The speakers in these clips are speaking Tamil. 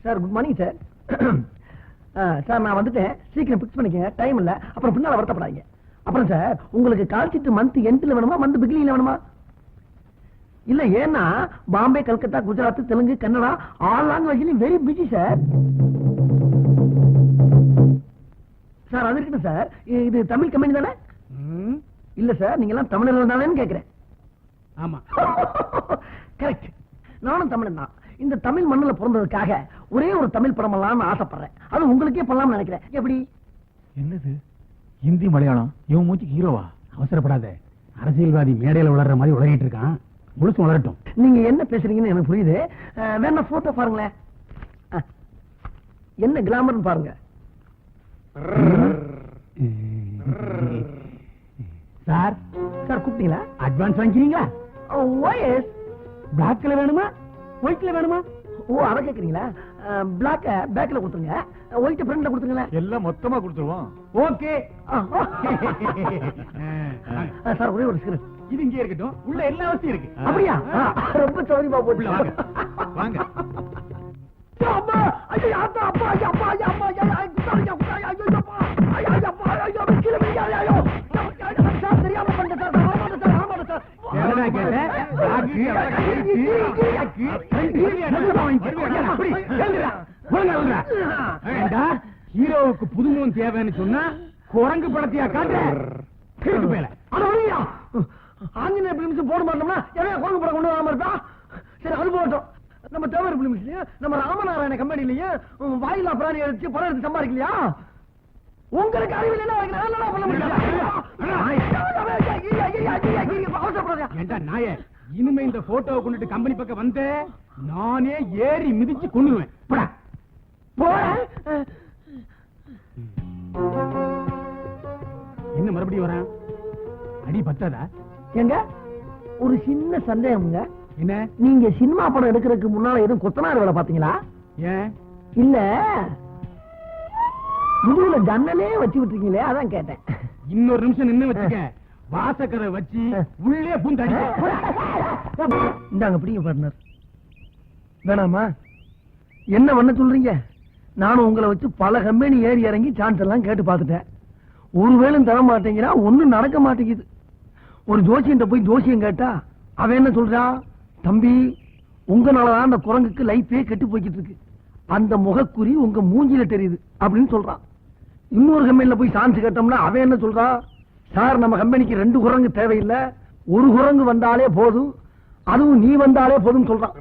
Sir good morning sir. Sir நான் வந்துட்டேன், சீக்கிரம் பிக்ஸ் பண்ணிக்கங்க, டைம் இல்ல, அப்புறம் பின்னால வருத்தப்படாதீங்க. அப்புறம் சார் உங்களுக்கு கால் சீட்டு மந்த் எண்ட்ல வேணுமா மந்த் பிகினிங்ல வேணுமா? இல்ல ஏன்னா பாம்பே, கல்கத்தா, குஜராத், தெலுங்கு, கன்னடா ஆல் லாங்குவேஜ்லயும் வெரி பிஸி சார். சார் அது இருக்கட்டும் சார், இது தமிழ் கம்பெனி தானே? இல்ல சார், நீங்க எல்லாம் தமிழர்கள் தானேன்னு கேக்குறேன். ஆமா கரெக்ட், நானும் தமிழன் தான். இந்த தமிழ் மண்ணுல பிறந்ததுக்காக ஒரே ஒரு தமிழ் படம் எல்லாம் ஆசைப்படுறேன். அது உங்களுக்கே பண்ணலாம்னு நினைக்கிறேன். எப்படி? என்னது ஹிந்தி மலையாளம்? இவன் மூச்சுக்கு ஹீரோவா? அவசரப்படாத, அரசியல்வாதி மேடையில உளர்ற மாதிரி உளறிட்டு இருக்கான், முழுசு உளரட்டும். நீங்க என்ன பேசுறீங்கன்னு எனக்கு புரியுது. வேணா போட்டோ பாருங்களேன், என்ன கிளாமர்னு பாருங்க. சார் சார் கூப்பிட்டீங்களா? அட்வான்ஸ் வாங்கிக்கிறீங்களா? ஓஎஸ். பிளாக்ல வேணுமா ஒயிட்ல வேணுமா? ஓ அத கேக்குறீங்களா? பிளாக் பேக்ல கொடுத்துருங்க, ஒயிட் ஃப்ரண்ட்ல கொடுத்துருங்க. எல்லாம் மொத்தமா கொடுத்துருவோம். ஓகே சார் ஒரே ஒரு சிகரெட். இது இங்கே இருக்கட்டும், உள்ள எல்லா வசதியும் இருக்கு. அப்படியா? ரொம்ப சௌரியமா போட்டு வாங்க வாங்க. அம்மா ஐயோ ஆத்தா அப்பா ஐயோ அப்பா ஐயோ அம்மா ஐயோ ஐயோ ஐயோ அப்பா ஐயோ அப்பா ஐயோ கீழ விழுந்து ஐயோ சார் தெரியாம பண்ணேன் சார். ஆமாம் சார். என்னடா கேட்ட? ஹீரோவுக்கு புதுமுகம் தேவைன்னு சொன்னா குரங்கு படத்தையா காட்ட? ஆஞ்சநேய பிலிம்ஸ் போட மாட்டோம்னா எவ்வளவு குரங்கு படம் கொண்டு வராம இருக்கா? சரி அது போட்டோம். நம்ம தேவர் பிலிம்ஸ்லயும் நம்ம ராமநாராயண கம்பெனிலயும் வாயிலா பிராணி எடுத்து படம் எடுத்து சம்பாதிக்கலையா? உங்களுக்கு அறிவில் என்ன பண்ண முடியாது. நாய இனிமே இந்த போட்டோவை கொண்டுட்டு கம்பெனி பக்கம் வந்த நானே ஏறி மிதிச்சு கொண்டுருவேன். என்ன மறுபடியும் வரேன்? அடி பத்தாதா? எங்க ஒரு சின்ன சந்தேகம்ங்க. என்ன? நீங்க சினிமா படம் எடுக்கிறதுக்கு முன்னால எதுவும் கொத்தனார் வேலை பாத்தீங்களா? ஏன் இல்ல முதுகுல ஜன்னலே வச்சு விட்டுருக்கீங்களே, அதான் கேட்டேன். இன்னொரு நிமிஷம் நின்னு வச்சுக்க, வாசக்கரை வச்சு உள்ளே பூந்தாடி. இந்தாங்க பிடிங்க பார்ட்னர். வேணாமா? என்ன பண்ண சொல்றீங்க? நானும் உங்களை வச்சு பல கம்பெனி ஏறி இறங்கி சான்ஸ் எல்லாம் கேட்டு பார்த்துட்டேன். ஒருவேளும் தர மாட்டேங்கிறா, ஒண்ணும் நடக்க மாட்டேங்குது. ஒரு ஜோசியன்ட்ட போய் ஜோசியம் கேட்டா அவன் என்ன சொல்றான்? தம்பி உங்களாலதான் அந்த குரங்குக்கு லைஃபே கெட்டு போய்கிட்டு இருக்கு, அந்த முகக்குறி உங்க மூஞ்சில தெரியுது அப்படின்னு சொல்றான். இன்னொரு கம்பெனில போய் சான்ஸ் கேட்டோம்னா அவன் என்ன சொல்றான்? சார் நம்ம கம்பெனிக்கு 2 குரங்கு தேவையில்லை, ஒரு குரங்கு வந்தாலே போதும், அதுவும் நீ வந்தாலே போதும் சொல்றான்.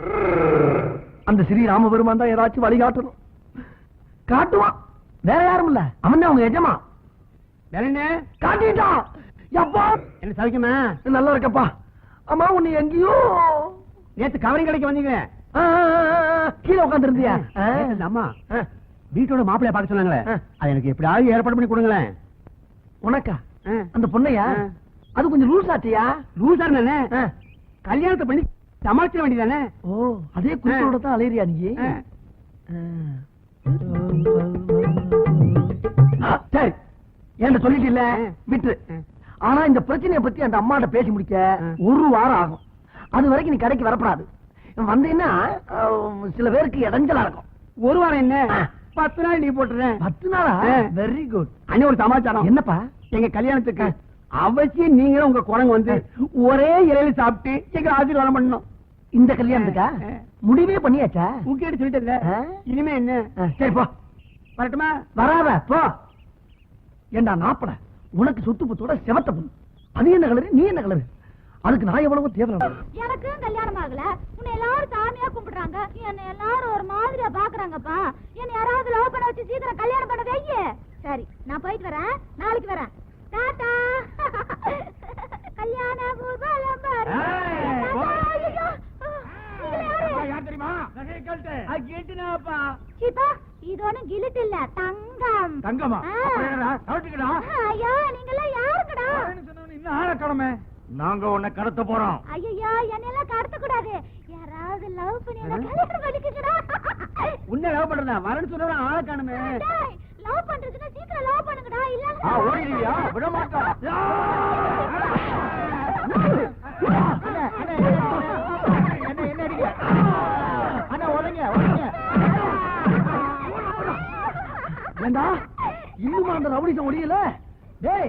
அந்த ஸ்ரீ ராமபெருமான் தான் ஏதாச்சும் வழி காட்டணும். காட்டுவான், வேற யாரும் இல்ல, அவன் தான் அவங்க எஜமா. காட்டிட்டான். எப்பா என்ன சவிக்குமா? நல்லா இருக்கப்பா. அம்மா உன்னை எங்கேயோ நேத்து கவரிங் கடைக்கு வந்தீங்க, கீழே உட்கார்ந்து இருந்தியா? அம்மா வீட்டோட மாப்பிள்ளைய பார்க்க சொன்னாங்களே, அது எனக்கு எப்படியாவது ஏற்பாடு பண்ணி கொடுங்களேன். உனக்கா? அந்த பொண்ணையா? அது கொஞ்சம் லூஸ் ஆட்டியா? லூசா தானே, கல்யாணத்தை பண்ணி சமாளிக்க வேண்டியதானே. ஓ அதே குறிப்போட தான் அலையிறியா நீ? சரி என்கிட்ட சொல்லிட்டு இல்ல விட்டு. ஆனா இந்த பிரச்சனையை பத்தி அந்த அம்மாட்ட பேசி முடிக்க 1 வாரம் ஆகும். அது வரைக்கும் நீ கடைக்கு வரப்படாது. வந்தீங்கன்னா சில பேருக்கு இடைஞ்சலா இருக்கும். 1 வாரம் என்ன, 10 நாள் லீவ் போட்டுறேன். 10 நாளா? Very good. அண்ணே ஒரு சமாச்சாரம். என்னப்பா? எங்க கல்யாணத்துக்கு அவசியம் நீங்களும் உங்க குரங்கு வந்து ஒரே இலையில சாப்பிட்டு எங்க ஆசீர்வாதம் பண்ணணும். இந்த கல்யாணத்துக்கா? முடிவே பண்ணியாச்சா? உங்ககிட்ட சொல்லிட்டு இனிமே என்ன? சரி போ. வரட்டுமா? வராத போ. ஏண்டா நாப்பட, உனக்கு சொத்து பத்தோட செவத்த பொண்ணு, அது என்ன கலரு, நீ என்ன கலரு? அதுக்கு நான் எவ்வளவு தேவை? எனக்கு கல்யாணம் ஆகல, உன்னை எல்லாரும் சாமியா கும்பிடுறாங்க, என்ன எல்லாரும் ஒரு மாதிரியா பாக்குறாங்கப்பா. என்ன யாராவது லவ் பண்ண வச்சு சீக்கிரம் கல்யாணம் பண்ண வைங்க. சரி நான் போயிட்டு வரேன், நாளைக்கு வரேன். டாடா. கல்யாண ஊர்வலம் பாரு. இது ஒண்ணும் கிலிட் இல்ல, தங்கம். தங்கமா? ஐயோ நீங்களா யாருக்கடா? ஆளக்கடமை. நாங்க உன்னை கடத்த போறோம். ஐயோ என்னெல்லாம் கடத்த கூடாது, யாராவது லவ் பண்ணி கல்யாணம் பண்ணிக்கடா. உன்னை லவ் பண்றதா? வரன்னு சொல்ற ஆள காணுமே. லவ் பண்றதுன்னா சீக்கிரம் லவ் பண்ணுங்கடா, இல்ல ஓடிடுவியா? விட மாட்டோம். என்ன அடிக்க? அண்ணா ஒதுங்க ஒதுங்க. ஏண்டா இன்னுமா அந்த ரவுடிசம் ஒடியல? டேய்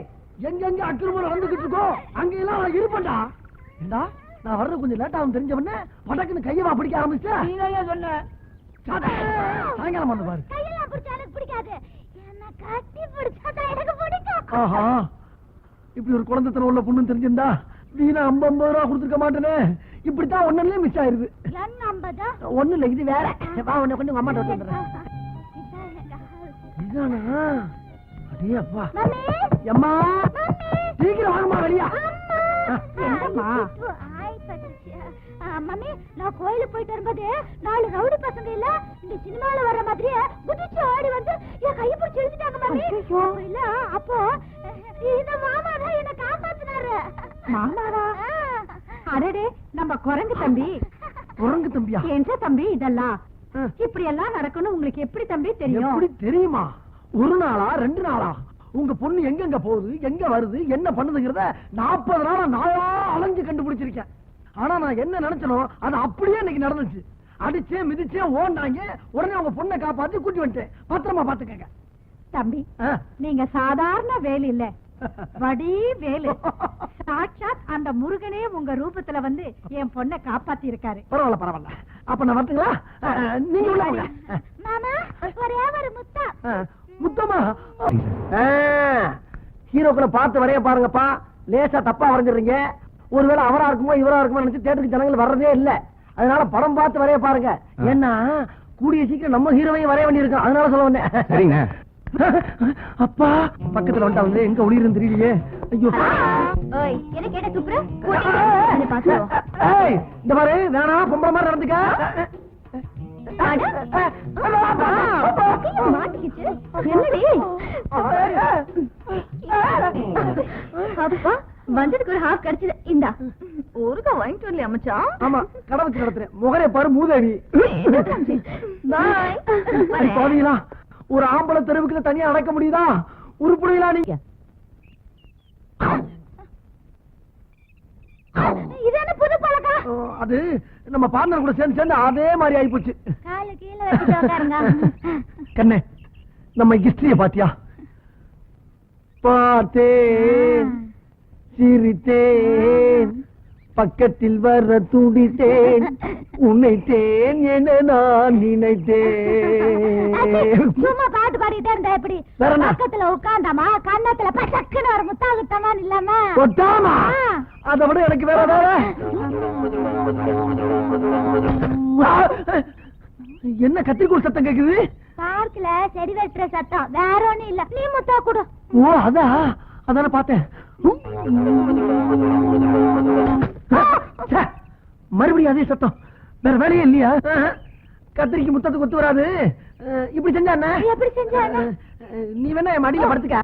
எங்க அக்கிரமம் நடந்துகிட்டு இருக்கோ அங்கெல்லாம் நான் இருப்பேன்டா. ஏண்டா நான் வர்றது கொஞ்சம் லேட் ஆகும் தெரிஞ்சவன படக்குன்னு கையவா பிடிக்க ஆரம்பிச்சேன். நீ தான் சொன்ன சாயங்காலம் வந்து பாரு. கையெல்லாம் பிடிச்சா எனக்கு பிடிக்காது, என்ன கட்டி பிடிச்சா எனக்கு பிடிக்கும். ஆஹா இப்படி ஒரு குழந்தைத்தனம் உள்ள பொண்ணு தெரிஞ்சிருந்தா வீணா 50 ரூபா கொடுத்துருக்க மாட்டேனே. இப்படித்தான் ஒன்னே மிஸ் ஆயிருது. என்ன 50? ஒண்ணு இல்ல இது வேற. வா உன்னை கொண்டு அம்மா வந்துடுறேன். இதானா? அடே அப்பா. மம்மி அம்மா சீக்கிரம் வாங்கம்மா வெளியா. என்னம்மா? மம்மி நான் கோயிலுக்கு போயிட்டு வரும்போது 4 ரவுடி பசங்க இல்ல இந்த சினிமால வர்ற மாதிரியே குதிச்சு ஓடி வந்து என் கையை பிடிச்சு இழுத்துட்டாங்க மம்மி. இல்ல அப்போ இந்த மாமா தான் என்ன காப்பாத்தினாரு. மாமாவா? அடடே நம்ம குரங்கு தம்பி. குரங்கு தம்பியா? என்ன தம்பி இதெல்லாம்? இப்படி எல்லாம் நடக்கணும் உங்களுக்கு எப்படி தம்பி தெரியும்? எப்படி தெரியுமா? ஒரு நாளா 2 நாளா உங்க பொண்ணு எங்கெங்க போகுது எங்க வருது என்ன பண்ணுதுங்கிறத 40 நாளா நாளா அலைஞ்சு கண்டுபிடிச்சிருக்கேன். ஆனா நான் என்ன நினைச்சனோ அது அப்படியே இன்னைக்கு நடந்துச்சு. அடிச்சே மிதிச்சே ஓடினாங்க. உடனே உங்க பொண்ணை காப்பாத்தி கூட்டி வந்துட்டேன். பத்திரமா பாத்துக்கங்க தம்பி. நீங்க சாதாரண வேலை இல்ல, வடி வேலு. சாட்சாத் அந்த முருகனே உங்க ரூபத்துல வந்து என் பொண்ணை காப்பாத்தி இருக்காரு. பரவாயில்ல பரவாயில்ல. அப்ப நான் வரட்டுங்களா? நீங்க உள்ள போங்க. மாமா ஒரே ஒரு முத்தா. முத்தமா? ஹீரோக்களை பார்த்து வரைய பாருங்கப்பா. லேசா தப்பா வரைஞ்சிடுறீங்க. ஒருவேளை அவரா இருக்குமோ இவரா இருக்குமோ நினைச்சு தேட்டருக்கு ஜனங்கள் வர்றதே இல்ல. அதனால படம் பார்த்து வரைய பாருங்க. ஏன்னா கூடிய சீக்கிரம் நம்ம ஹீரோவையும் வரைய வேண்டியிருக்கோம். அதனால சொல்ல வந்தேன். சரிங்க. அப்பா பக்கத்துல வந்துட்டாங்க. எங்க ஒளியிருந்து தெரியலையே. ஐயோ ஓய் என்ன கேட்ட துப்புற? ஏய் இந்த மாதிரி வேணாம் பொம்பளை மாதிரி நடந்துக்க. மாட்டிக்கிச்சு. என்னடி அப்பா வந்ததுக்கு ஒரு ஹாஃப் கிடைச்சது. இந்தா ஒருக்கா வாங்கிட்டு வரல அம்மச்சா. ஆமா கடை வச்சு நடத்துறேன். முகரே பாரு மூதேவி. பாத்தீங்களா ஒரு ஆம்பளை தெருவுக்கு தனியா நடக்க முடியுதா? உருப்புடுவீங்களா நீங்க? இது என்ன புது பழக்கம்? அது நம்ம பார்ட்னர் கூட சேர்ந்து சேர்ந்து அதே மாதிரி ஆயிப்போச்சு. கால கீழ வச்சுட்டு உட்காருங்க. கண்ணே நம்ம ஹிஸ்டரிய பாத்தியா? பார்த்தேன் சிரித்தேன் பக்கத்தில் வர துடித்தேன் உன்னைத்தேன் என நான் நினைத்தேன். சும்மா பாட்டு பாடிட்டே இருந்தா எப்படி? பக்கத்துல உட்கார்ந்தாமா கண்ணத்துல பச்சக்குன்னு ஒரு முத்தாகிட்டமா இல்லாம ஒட்டாமா? அதை விட எனக்கு வேற வேற என்ன கத்திரிக்கோள் சத்தம் கேக்குது? பார்க்கல செடி வெட்டுற சத்தம், வேற ஒண்ணும் இல்ல. நீ முத்தா கொடு. ஓ அதா அதான பார்த்தேன். மறுபடியும் அதே சத்தம். வேற வேலையே இல்லையா? கத்திரிக்கு முத்தத்துக்கு ஒத்து வராது. இப்படி செஞ்சா என்ன? எப்படி செஞ்சா? நீ வேணா என் மடியில படுத்துக்க.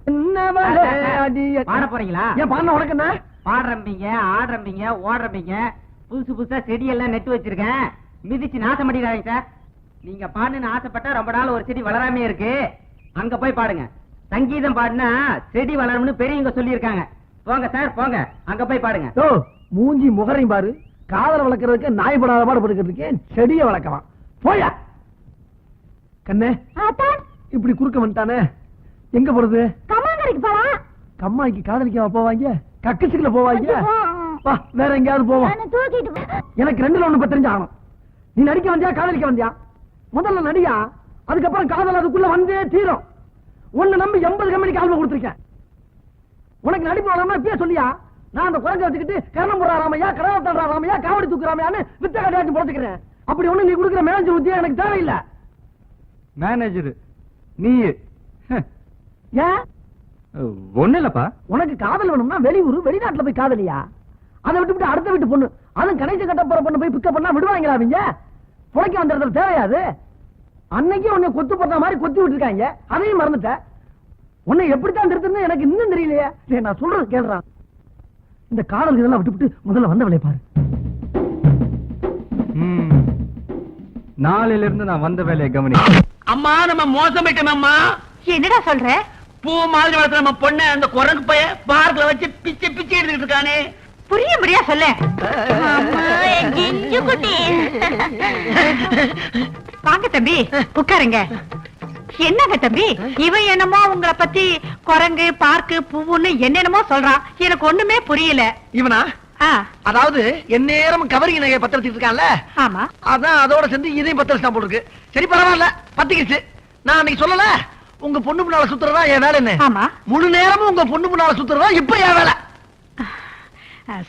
பாட போறீங்களா? ஏன் பாடின உனக்கு என்ன? பாடுறீங்க ஆடுறீங்க ஓடுறீங்க. புதுசு புதுசா செடியெல்லாம் நட்டு வச்சிருக்கேன். மிதிச்சு நாசம் பண்ணிடாதீங்க சார். நீங்க பாடுன்னு ஆசைப்பட்டா ரொம்ப நாள் ஒரு செடி வளராமே இருக்கு. அங்க போய் பாடுங்க. சங்கீதம் பாடுனா செடி வளரும்னு பெரியவங்க சொல்லி இருக்காங்க. போங்க சார் போங்க, அங்க போய் பாடுங்க. ஓ மூஞ்சி முகரையும் பாரு. காதல வளர்க்கறதுக்கு நாய் படாத பாடு படுக்கிறதுக்கு செடியை வளர்க்கலாம். போயா கண்ணே. இப்படி குறுக்க வந்துட்டானே. எங்க போறது? கம்மாங்கரைக்கு போலாம். கம்மாய்க்கு காதலிக்க போவாங்க, கக்கசுக்குள்ள போவாங்க. வா வேற எங்கயாவது போவோம். எனக்கு 2ல 1 தெரிஞ்சாகணும். நீ நடிக்க வந்தியா காதலிக்க வந்தியா? முதல்ல நடிகா, அதுக்கப்புறம் காதல் அதுக்குள்ள வந்தே தீரும். உன்னை நம்பி 80 கம்பெனிக்கு ஆல்பம் கொடுத்திருக்கேன். உனக்கு நடிப்பு வராம இப்பயே சொல்லியா? நான் அந்த குழந்தை வச்சுக்கிட்டு கரணம் போடுறாமையா கடலை தள்ளுறாமையா காவடி தூக்குறாமையான்னு வித்த கடையாச்சு போட்டுக்கிறேன். அப்படி ஒண்ணு நீ கொடுக்குற மேனேஜர் உத்தியா எனக்கு தேவையில்லை. மேனேஜர் நீ ஏன்? ஒண்ணு இல்லப்பா. உனக்கு காதல் வேணும்னா வெளியூர் வெளிநாட்டுல போய் காதலியா? அதை விட்டு அடுத்த வீட்டு பொண்ணு, அதுவும் கணேச கட்ட போற பொண்ணு போய் பிக்கப் பண்ணா விடுவாங்களா அவங்க? புழைக்க வந்ததுல தேவையாது. அன்னைக்கு உன்னை கொத்து போட்ட மாதிரி கொத்தி விட்டுருக்காங்க, அதையும் மறந்துட்ட. உன்னை எப்படித்தான் திருத்துன்னு எனக்கு இன்னும் தெரியலையே. நான் சொல்றது கேள்றான். இந்த காதல் இதெல்லாம் விட்டு முதல்ல வந்த வேலையை பாரு. நாளையில இருந்து நான் வந்த வேலையை கவனி. அம்மா நம்ம மோசமிட்டோம் அம்மா. என்னடா சொல்ற? பூ மாதிரி வளர்த்த நம்ம பொண்ணு அந்த குரங்கு பைய பார்க்ல வச்சு பிச்சை பிச்சை எடுத்துட்டு இருக்கானே. புரிய முடியா சொல்ல. வாங்க தம்பி உட்காருங்க. என்னங்க தம்பி இவன் என்னமோ உங்களை பத்தி குரங்கு பார்க்கு பூவுன்னு என்னென்னமோ சொல்றான், எனக்கு ஒண்ணுமே புரியல. இவனா? ஆ, அதாவது எந்நேரம் கவரிங் நகையை பத்த வச்சிட்டு இருக்கான்ல, ஆமா. அதான் அதோட சேர்ந்து இதையும் பத்த வச்சுதான் போட்டுருக்கு. சரி பரவாயில்ல, பத்திக்கிச்சு. நான் அன்னைக்கு சொல்லல, உங்க பொண்ணு முன்னால சுத்துறதா என் வேலை என்ன? ஆமா. முழு நேரமும் உங்க பொண்ணு முன்னால சுத்துறதா இப்ப என் வேலை.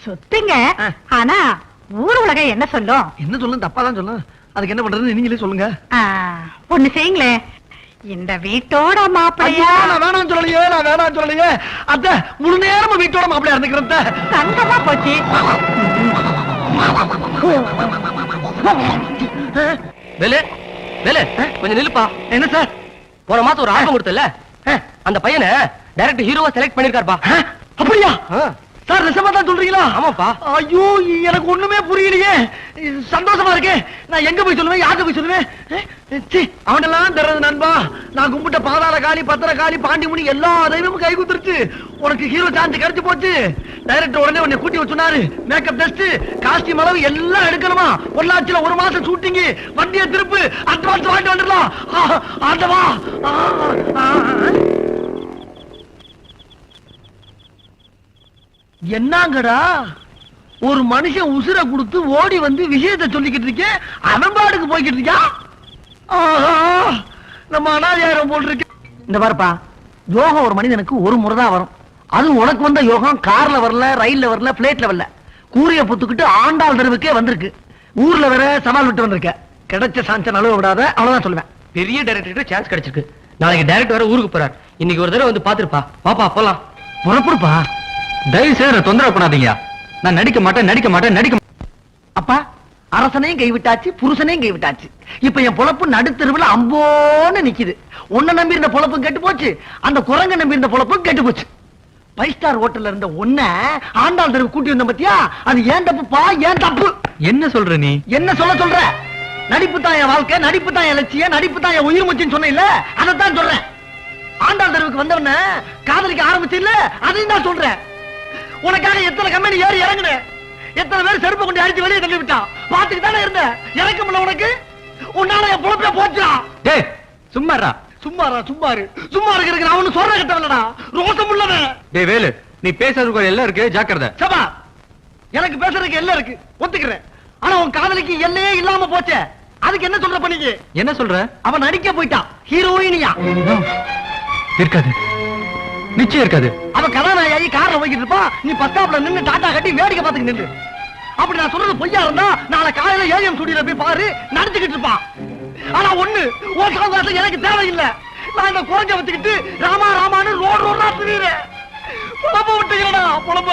சொத்துங்க, ஆனா ஊர் உலகம் என்ன சொல்லும்? என்ன சொல்லும்? தப்பா தான் சொல்லும். அதுக்கு என்ன பண்றதுன்னு நீங்களே சொல்லுங்க. ஒண்ணு செய்யுங்களே, இந்த வீட்டோட மாப்பிள்ளையா? நான் வேணாம் சொல்லலையே, நான் வேணாம் சொல்லலையே. அத்த முழு நேரமும் வீட்டோட மாப்பிள்ளையா இருந்துக்கிறேன். சங்கமா போச்சு. வேலு வேலு கொஞ்சம் நில்லுப்பா. என்ன சார்? போன மாசம் ஒரு ஆல்பம் கொடுத்தல, அந்த பையனை டைரக்டர் ஹீரோவா செலக்ட் பண்ணிருக்காருப்பா. அப்படியா சார்? நிஜமா தான் சொல்றீங்களா? ஆமாப்பா. ஐயோ, எனக்கு ஒண்ணுமே புரியலையே. சந்தோஷமா இருக்கே. நான் எங்க போய் சொல்லுவேன், யார்கிட்ட போய் சொல்லுவேன்? அவனெல்லாம் தர்றது நண்பா. நான் கும்பிட்ட பாதாள காளி, பத்திர காளி, பாண்டிமுனி எல்லா தெய்வமும் கை குத்துருச்சு. உனக்கு ஹீரோ சான்ஸ் கிடைச்சு போச்சு. டைரக்டர் உடனே உன்னை கூட்டி வச்சுனாரு. மேக்கப் டெஸ்ட், காஸ்டியூம் அளவு எல்லாம் எடுக்கணுமா. பொள்ளாச்சியில 1 மாசம் ஷூட்டிங். வண்டியை திருப்பு, அட்வான்ஸ் வாங்கிட்டு வந்துடலாம். ஆண்டவா. என்னங்கடா ஒரு மனுஷன் உசுரை கொடுத்து ஓடி வந்து விஷயத்தை சொல்லிக்கிட்டு இருக்கேன், அவன் பாடுக்கு போய்கிட்டு இருக்கான். நம்ம அனாதியாரம் போட்டிருக்க. இந்த பாருப்பா, யோகம் ஒரு மனிதனுக்கு ஒரு முறை தான் வரும். அது உனக்கு வந்த யோகம் கார்ல வரல, ரயில்ல வரல, பிளேட்ல வரல. கூரிய புத்துக்கிட்டு ஆண்டாள் தெருவுக்கே வந்திருக்கு. ஊர்ல வேற சவால் விட்டு வந்திருக்க. கிடைச்ச சான்ஸ் நழுவ விடாத, அவ்வளவுதான் சொல்லுவேன். பெரிய டைரக்டர் சான்ஸ் கிடைச்சிருக்கு. நாளைக்கு டைரக்டர் வர ஊருக்கு போறார். இன்னைக்கு ஒரு தடவை வந்து பாத்துருப்பா. பாப்பா போலாம். புறப்படுப்பா. தயவு செய்து தொந்தரவு பண்ணாதீங்க. நான் நடிக்க மாட்டேன். அப்பா, அரசனையும் கைவிட்டாச்சு, புருஷனையும் கைவிட்டாச்சு. இப்ப என் பொழப்பு நடுத்தெருவுல அம்போன்னு நிக்குது. உன்னை நம்பி இருந்த பொழப்பும் கெட்டு போச்சு, அந்த குரங்க நம்பி இருந்த பொழப்பும் கெட்டு போச்சு. 5 ஸ்டார் ஹோட்டல்ல இருந்த உன்னை ஆண்டாள் தெருவு கூட்டி வந்த பத்தியா? அது ஏன் தப்புப்பா, ஏன் தப்பு? என்ன சொல்ற நீ? என்ன சொல்ற? நடிப்பு தான் என் வாழ்க்கை, நடிப்பு தான் என் லட்சியம், நடிப்பு தான் என் உயிர் மூச்சுன்னு சொன்ன இல்ல, அதைத்தான் சொல்றேன். ஆண்டாள் தெருவுக்கு வந்தவன காதலிக்க ஆரம்பிச்சு இல்ல, அதையும் தான் சொல்றேன். உனக்காக எத்தனை கம்பெனி ஏறி இறங்குன, எத்தனை பேர் செருப்பு கொண்டு அடிச்சு வெளியே தள்ளி விட்டான். பாத்துட்டு தானே இருந்த. இறக்க முடியல உனக்கு. உன்னால என் பொழப்பே போச்சா? டேய் சும்மாடா. சும்மா இருக்கு. நான் ஒண்ணு சொல்ற கிட்டவனடா, ரோசம் உள்ளவன். டேய் வேலு, நீ பேசுறதுக்கு எல்லாம் இருக்கு, ஜாக்கிரதை. சபா, எனக்கு பேசுறதுக்கு எல்லாம் இருக்கு, ஒத்துக்கிறேன். ஆனா உன் காதலிக்கு எல்லையே இல்லாம போச்சே, அதுக்கு என்ன சொல்ற பண்ணிக்கு? என்ன சொல்ற? அவன் நடிக்க போயிட்டான், ஹீரோயினியா. இருக்காது, நிச்சயம் இருக்காது. அவ கதாநாயகி கார்ல போய்கிட்டு இருப்பா, நீ பஸ் ஸ்டாப்ல நின்னு டாட்டா கட்டி வேடிக்கை பார்த்துட்டு நின்று. அப்படி நான் சொல்றது பொய்யா இருந்தா நாளை காலையில ஏஎம் ஸ்டுடியோல போய் பாரு, நடிச்சுக்கிட்டு இருப்பான். ஆனா ஒண்ணு, உன் சவகாசம் எனக்கு தேவையில்லை. நான் இந்த குறைஞ்ச வச்சுக்கிட்டு ராமான்னு ரோடு ரோடா திரியிறேன். பொழப்ப விட்டுக்கிறடா, பொழப்ப.